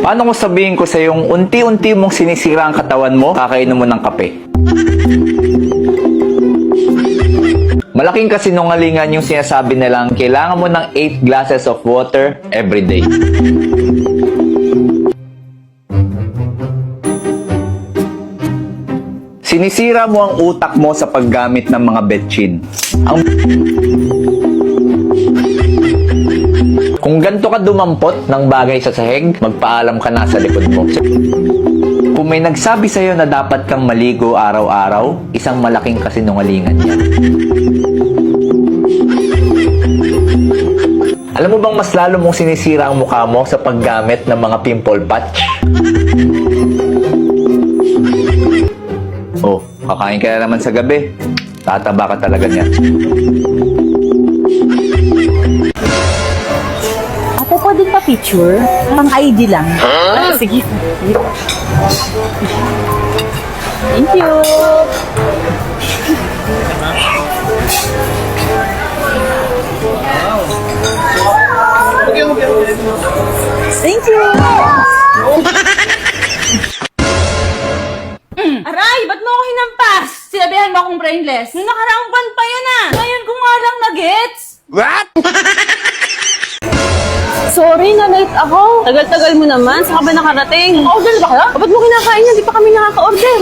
Paano kung sabihin ko sa yung unti-unti mong sinisira ang katawan mo, kakainom mo ng kape? Malaking kasinungalingan yung sinasabi nilang kailangan mo ng 8 glasses of water every day. Sinisira mo ang utak mo sa paggamit ng mga betchin. Kung ganito ka dumampot ng bagay sa sahig, magpaalam ka na sa likod mo. Kung may nagsabi sa'yo na dapat kang maligo araw-araw, isang malaking kasinungalingan yan. Alam mo bang mas lalo mong sinisira ang mukha mo sa paggamit ng mga pimple patch? Oh, kakain ka na naman sa gabi. Tataba ka talaga niya. Ate, pwedeng pa-picture? Pang-ID lang. Ah, sige. Thank you. Thank you. Aray, ba't mo ako hinampas? Sinabihan mo akong brainless. Nung nakaraang buwan pa yan ah. Ngayon ko nga lang na-gets. What? Sorry, na-late ako. Tagal-tagal mo naman. Saan ka ba nakarating? Order ba kayo? Ba't mo kinakain yan? Di pa kami nakaka-order.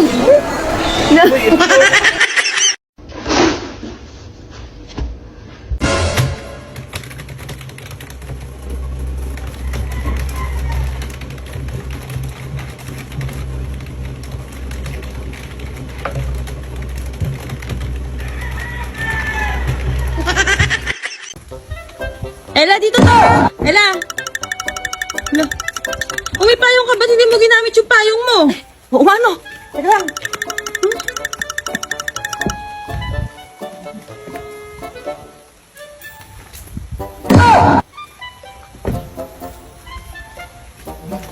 Ella, dito to! Ella! Ella! May payong ka, ba't hindi mo ginamit yung payong mo? Oo, ano? Teka lang.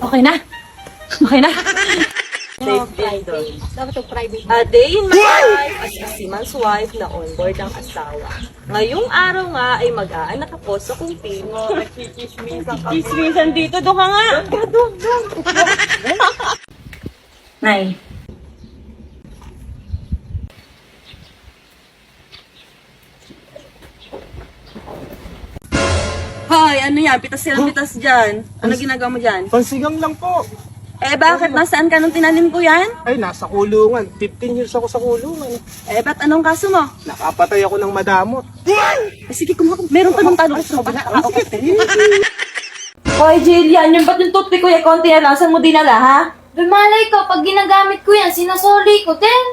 Okay na? Okay na? A day in my life as a seaman's wife na on-board ang asawa. Ngayong araw nga ay mag-aanak ako sa kumpin. Chismisan dito, doon ka nga! Nay. Hoy, ano yan? Pitas silang pitas dyan. Ano ginagawa mo dyan? Pansigang lang po. Eh, bakit? Nasaan ka nung tinanim ko yan? Ay, nasa kulungan. 15 years ako sa kulungan. Eh, ba't anong kaso mo? Nakapatay ako ng madamot. Eh, sige, meron pa ng talo sa kabila. Hoy, Jillian, yung ba't yung toothpick ko yung konti na lang? Saan mo dinala, ha? Malay ko, pag ginagamit ko yan, sinasoli ko din.